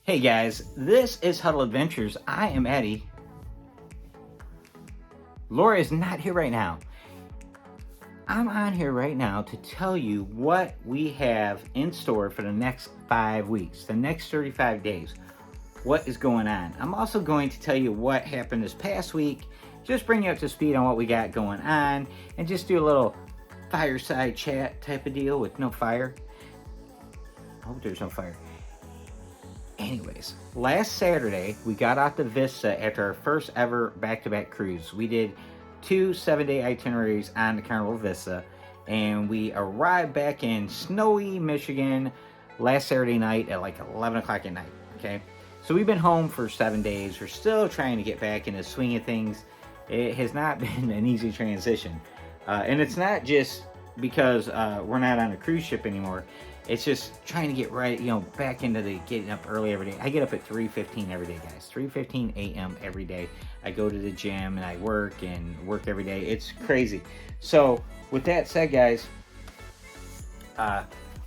Hey guys, this is Huddle Adventures. I am Eddie. Laura is not here right now. I'm on here right now to tell you what we have in store for the next 5 weeks, the next 35 days. What is going on? I'm also going to tell you what happened this past week, just bring you up to speed on what we got going on, and just do a little fireside chat type of deal with no fire. I hope there's no fire. Anyways, last Saturday, we got out to Vista after our first ever back-to-back cruise. We did 2 7-day itineraries on the Carnival Vista, and we arrived back in snowy Michigan last Saturday night at like 11 o'clock at night, okay? So we've been home for 7 days. We're still trying to get back in the swing of things. It has not been an easy transition. And it's not just because we're not on a cruise ship anymore. It's just trying to get right, back into the getting up early every day. I get up at 3:15 every day, guys. 3:15 a.m. every day. I go to the gym and I work every day. It's crazy. So with that said, guys,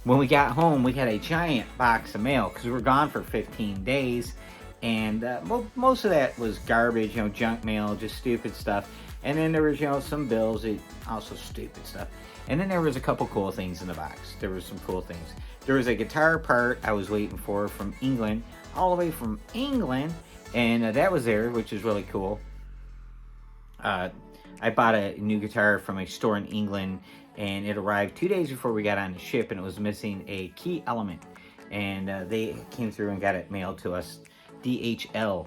when we got home, we had a giant box of mail because we were gone for 15 days. And most of that was garbage, junk mail, just stupid stuff. And then there was, some bills, also stupid stuff. And then there was a couple cool things in the box. There was some cool things. There was a guitar part I was waiting for from England, all the way from England. And that was there, which is really cool. I bought a new guitar from a store in England, and it arrived 2 days before we got on the ship, and it was missing a key element. And they came through and got it mailed to us, DHL.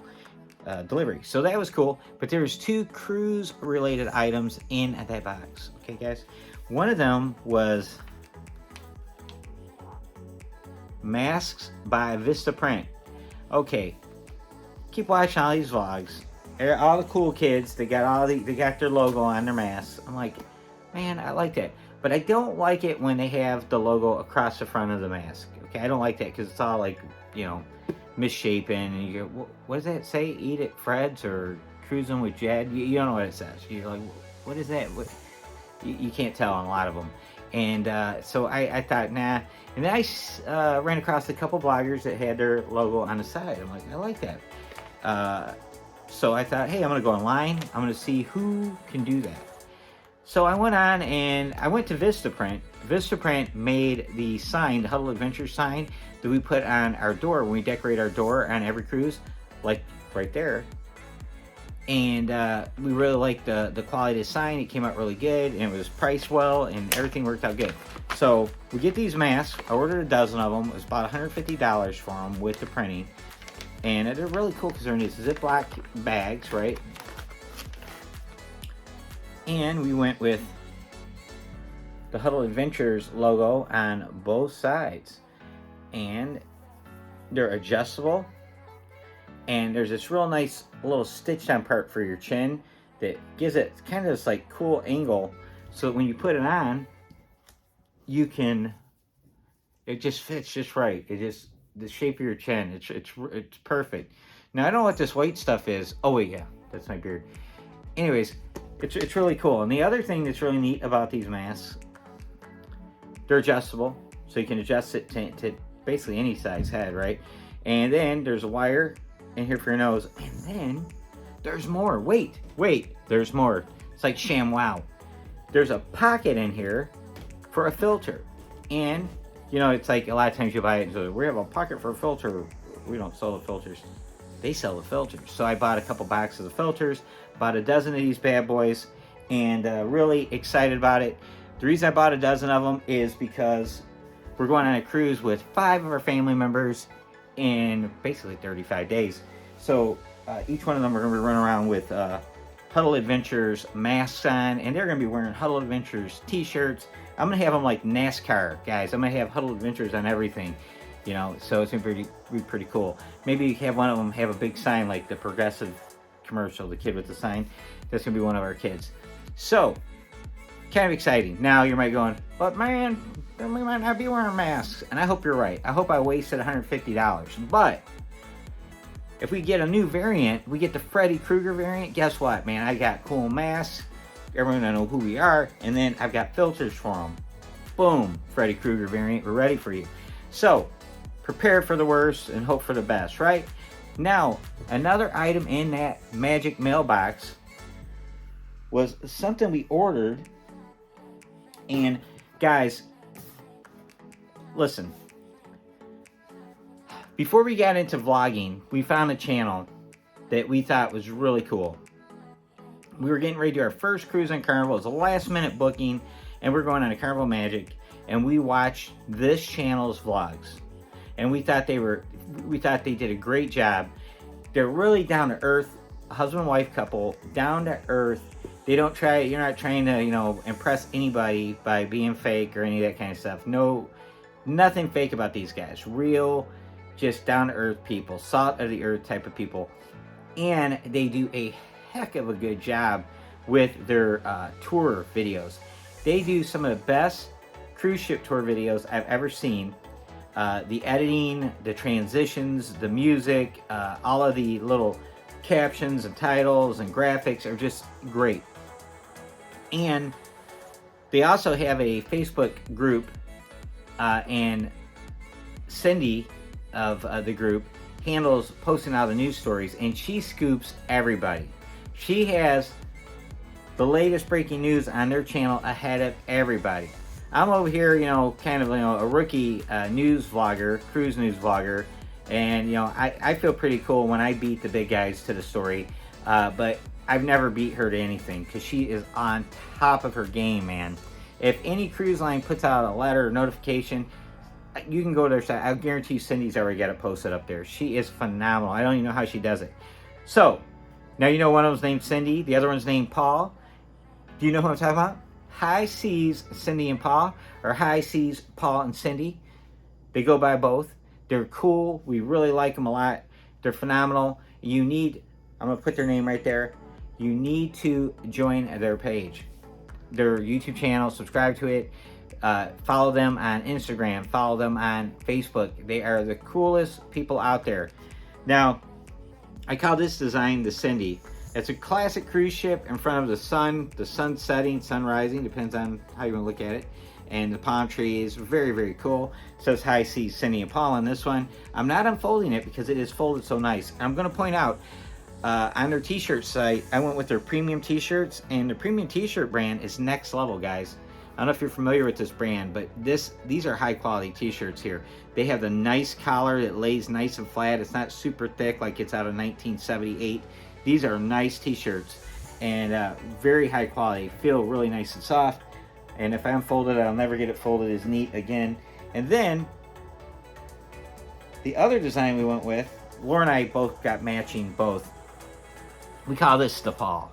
Delivery. So that was cool. But there's 2 cruise related items in that box. Okay, guys. One of them was masks by Vistaprint. Okay. Keep watching all these vlogs. All the cool kids, they got their logo on their masks. I'm like, man, I like that. But I don't like it when they have the logo across the front of the mask. Okay, I don't like that because it's all like, misshapen, and you go, what does that say? Eat at Fred's or cruising with Jed? You don't know what it says. You're like, what is that? You can't tell on a lot of them. And so I thought, nah. And then I ran across a couple bloggers that had their logo on the side. I'm like, I like that. So I thought, hey, I'm going to go online. I'm going to see who can do that. So I went on and I went to Vistaprint. Vistaprint made the sign, the Huddle Adventures sign, that we put on our door when we decorate our door on every cruise, like right there. And we really liked the quality of the sign. It came out really good, and it was priced well, and everything worked out good. So we get these masks. I ordered a dozen of them. It was about $150 for them with the printing. And they're really cool because they're in these Ziploc bags, right? And we went with the Huddle Adventures logo on both sides. And they're adjustable. And there's this real nice little stitched on part for your chin that gives it kind of this like cool angle. So that when you put it on, it just fits just right. The shape of your chin, it's perfect. Now I don't know what this white stuff is. Oh wait, yeah, that's my beard. Anyways, it's really cool. And the other thing that's really neat about these masks, they're adjustable, so you can adjust it to basically any size head, right? And then there's a wire in here for your nose, and then there's more. Wait, there's more. It's like ShamWow. There's a pocket in here for a filter, and it's like a lot of times you buy it, so we have a pocket for a filter. We don't sell the filters. They sell the filters. So I bought a couple boxes of filters, bought a dozen of these bad boys, and really excited about it. The reason I bought a dozen of them is because we're going on a cruise with 5 of our family members in basically 35 days. So each one of them are going to be running around with Puddle Adventures masks on, and they're going to be wearing Huddle Adventures t-shirts. I'm going to have them like NASCAR, guys. I'm going to have Huddle Adventures on everything. So it's going to be pretty cool. Maybe have one of them have a big sign like the Progressive commercial, the kid with the sign. That's going to be one of our kids. So, kind of exciting. Now you might be going, but man, we might not be wearing masks. And I hope you're right. I hope I wasted $150. But if we get a new variant, we get the Freddy Krueger variant, guess what, man? I got cool masks. Everyone will know who we are. And then I've got filters for them. Boom, Freddy Krueger variant. We're ready for you. So, prepare for the worst and hope for the best, right? Now, another item in that magic mailbox was something we ordered. And guys, listen, before we got into vlogging, we found a channel that we thought was really cool. We were getting ready to do our first cruise on Carnival. It was a last minute booking, and we're going on a Carnival Magic, and we watched this channel's vlogs. And we thought they did a great job. They're really down to earth, husband and wife couple, down to earth. You're not trying to, impress anybody by being fake or any of that kind of stuff. No, nothing fake about these guys. Real, just down to earth people, salt of the earth type of people. And they do a heck of a good job with their tour videos. They do some of the best cruise ship tour videos I've ever seen. The editing, the transitions, the music, all of the little captions and titles and graphics are just great. And they also have a Facebook group, and Cindy of the group handles posting all the news stories, and she scoops everybody. She has the latest breaking news on their channel ahead of everybody. I'm over here, kind of, a rookie news vlogger, cruise news vlogger, and, I feel pretty cool when I beat the big guys to the story, but I've never beat her to anything, because she is on top of her game, man. If any cruise line puts out a letter or notification, you can go to their site. I guarantee you Cindy's already got it posted up there. She is phenomenal. I don't even know how she does it. So, now you know one of them's named Cindy, the other one's named Paul. Do you know who I'm talking about? High Seas Cindy and Paul, or High Seas Paul and Cindy. They go by both. They're cool. We really like them a lot. They're phenomenal. I'm going to put their name right there. You need to join their page, their YouTube channel, subscribe to it. Follow them on Instagram, follow them on Facebook. They are the coolest people out there. Now, I call this design the Cindy. It's a classic cruise ship in front of the sun setting, sun rising, depends on how you want to look at it. And the palm trees, very, very cool. It says High Seas Cindy and Paul on this one. I'm not unfolding it because it is folded so nice. I'm going to point out, on their t-shirt site, I went with their premium t-shirts, and the premium t-shirt brand is next level, guys. I don't know if you're familiar with this brand, but these are high quality t-shirts here. They have the nice collar that lays nice and flat. It's not super thick like it's out of 1978. These are nice t-shirts, and very high quality. Feel really nice and soft. And if I unfold it, I'll never get it folded as neat again. And then the other design we went with, Laura and I both got matching both. We call this the Paul.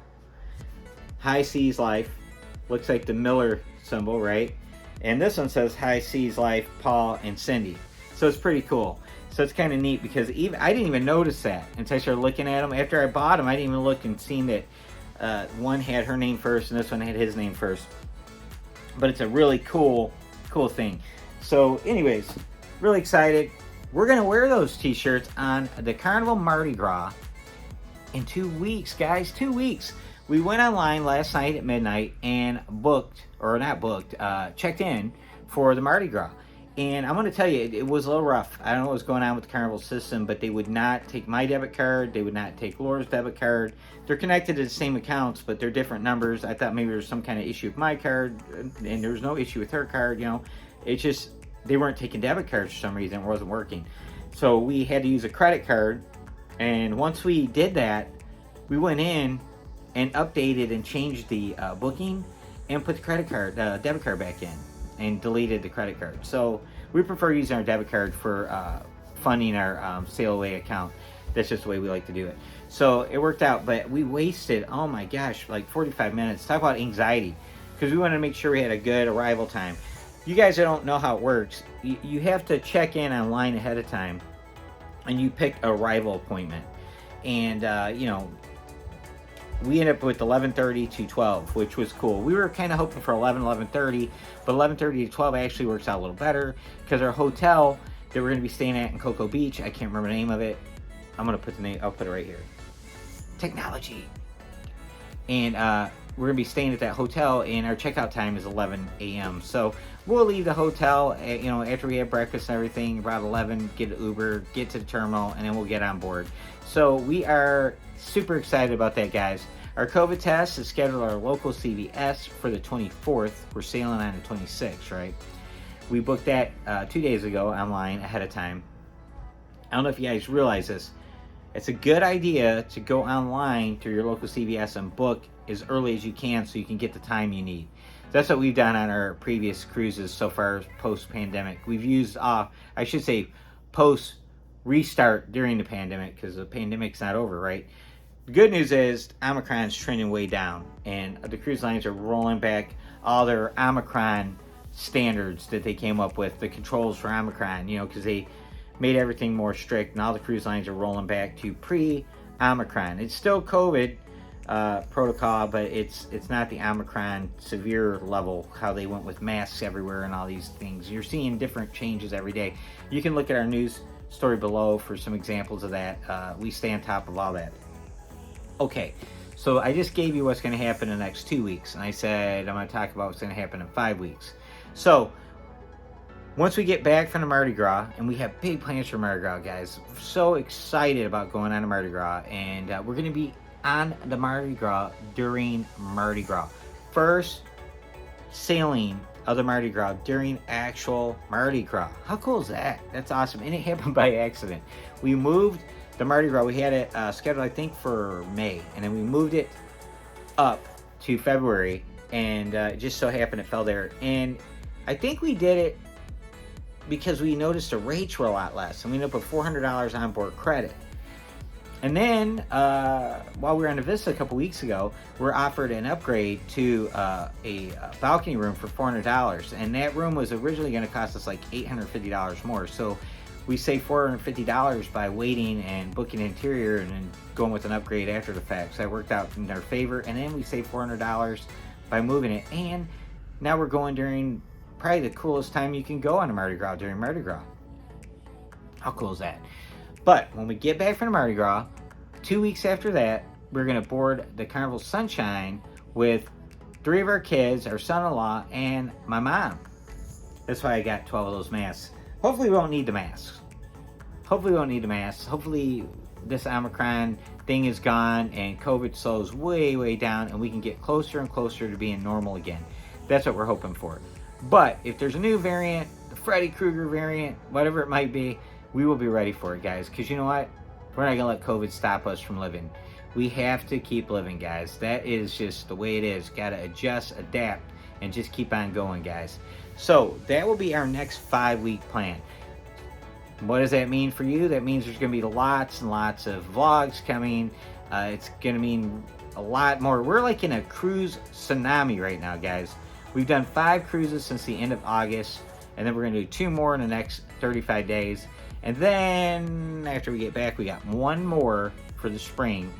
High Seas Life. Looks like the Miller symbol, right? And this one says High Seas Life, Paul and Cindy. So it's pretty cool. So it's kind of neat because I didn't even notice that until I started looking at them. After I bought them, I didn't even look and seen that one had her name first and this one had his name first. But it's a really cool thing. So anyways, really excited. We're going to wear those t-shirts on the Carnival Mardi Gras in 2 weeks, guys. 2 weeks. We went online last night at midnight and checked in for the Mardi Gras. And I'm going to tell you, it was a little rough. I don't know what was going on with the Carnival system, but they would not take my debit card. They would not take Laura's debit card. They're connected to the same accounts, but they're different numbers. I thought maybe there was some kind of issue with my card, and there was no issue with her card, It's just, they weren't taking debit cards for some reason. It wasn't working. So we had to use a credit card. And once we did that, we went in and updated and changed the booking and put the debit card back in and deleted the credit card. So we prefer using our debit card for funding our sail away account. That's just the way we like to do it. So it worked out, but we wasted, oh my gosh, like 45 minutes. Talk about anxiety, because we wanted to make sure we had a good arrival time. You guys that don't know how it works, you have to check in online ahead of time, and you pick a arrival appointment. And, we ended up with 11:30 to 12, which was cool. We were kind of hoping for 11:30, but 11:30 to 12 actually works out a little better because our hotel that we're going to be staying at in Cocoa Beach, I can't remember the name of it. I'm going to put the name, I'll put it right here. Technology. And we're going to be staying at that hotel, and our checkout time is 11 a.m. So we'll leave the hotel, after we have breakfast and everything, about 11, get an Uber, get to the terminal, and then we'll get on board. So we are super excited about that, guys. Our COVID test is scheduled at our local CVS for the 24th. We're sailing on the 26th, right? We booked that 2 days ago online ahead of time. I don't know if you guys realize this. It's a good idea to go online to your local CVS and book as early as you can so you can get the time you need. That's what we've done on our previous cruises so far post-pandemic. We've used, post-restart during the pandemic, because the pandemic's not over, right? The good news is Omicron's trending way down, and the cruise lines are rolling back all their Omicron standards that they came up with, the controls for Omicron, because they made everything more strict, and all the cruise lines are rolling back to pre-Omicron. It's still COVID protocol, but it's not the Omicron severe level, how they went with masks everywhere and all these things. You're seeing different changes every day. You can look at our news story below for some examples of that. We stay on top of all that. Okay, so I just gave you what's going to happen in the next 2 weeks, and I said I'm going to talk about what's going to happen in 5 weeks. So once we get back from the Mardi Gras, and we have big plans for Mardi Gras, guys. So excited about going on to Mardi Gras, and we're going to be on the Mardi Gras during Mardi Gras. First sailing of the Mardi Gras during actual Mardi Gras. How cool is that? That's awesome, and it happened by accident. We moved the Mardi Gras, we had it scheduled, I think, for May, and then we moved it up to February, and it just so happened it fell there. And I think we did it because we noticed the rates were a lot less, and we ended up with $400 onboard credit. And then, while we were on the Vista a couple weeks ago, we were offered an upgrade to a balcony room for $400, and that room was originally going to cost us like $850 more. So we saved $450 by waiting and booking interior and then going with an upgrade after the fact. So that worked out in our favor. And then we saved $400 by moving it. And now we're going during probably the coolest time you can go on a Mardi Gras, during Mardi Gras. How cool is that? But when we get back from the Mardi Gras, 2 weeks after that, we're going to board the Carnival Sunshine with 3 of our kids, our son-in-law, and my mom. That's why I got 12 of those masks. Hopefully we won't need the masks. Hopefully this Omicron thing is gone and COVID slows way, way down, and we can get closer and closer to being normal again. That's what we're hoping for. But if there's a new variant, the Freddy Krueger variant, whatever it might be, we will be ready for it, guys. Because you know what? We're not going to let COVID stop us from living. We have to keep living, guys. That is just the way it is. Got to adjust, adapt, and just keep on going, guys. So that will be our next 5-week plan. What does that mean for you? That means there's going to be lots and lots of vlogs coming. It's going to mean a lot more. We're like in a cruise tsunami right now, guys. We've done 5 cruises since the end of August, and then we're going to do 2 more in the next 35 days. And then after we get back, we got 1 more for the spring,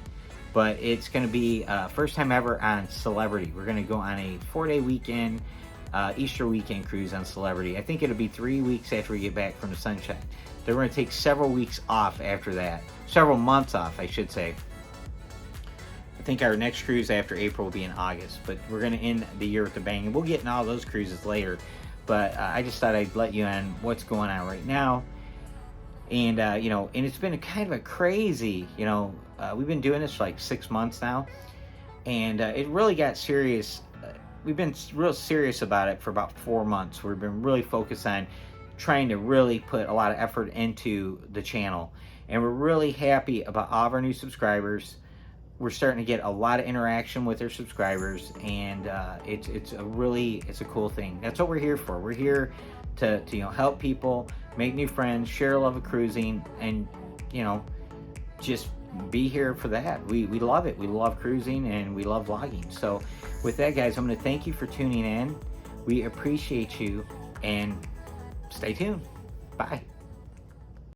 but it's going to be first time ever on Celebrity. We're going to go on a 4-day weekend, Easter weekend cruise on Celebrity. I think it'll be 3 weeks after we get back from the Sunshine. Then we're going to take several weeks off after that. Several months off, I should say. I think our next cruise after April will be in August, but we're going to end the year with a bang. And we'll get in all those cruises later, but I just thought I'd let you on what's going on right now. And, and it's been kind of a crazy, we've been doing this for like 6 months now, and it really got serious. We've been real serious about it for about 4 months. We've been really focused on trying to really put a lot of effort into the channel, and we're really happy about all of our new subscribers. We're starting to get a lot of interaction with our subscribers, and it's a cool thing. That's what we're here for. We're here to help people, make new friends, share a love of cruising, and just be here for that. We love it. We love cruising, and we love vlogging. So with that, guys, I'm going to thank you for tuning in. We appreciate you, and stay tuned. Bye.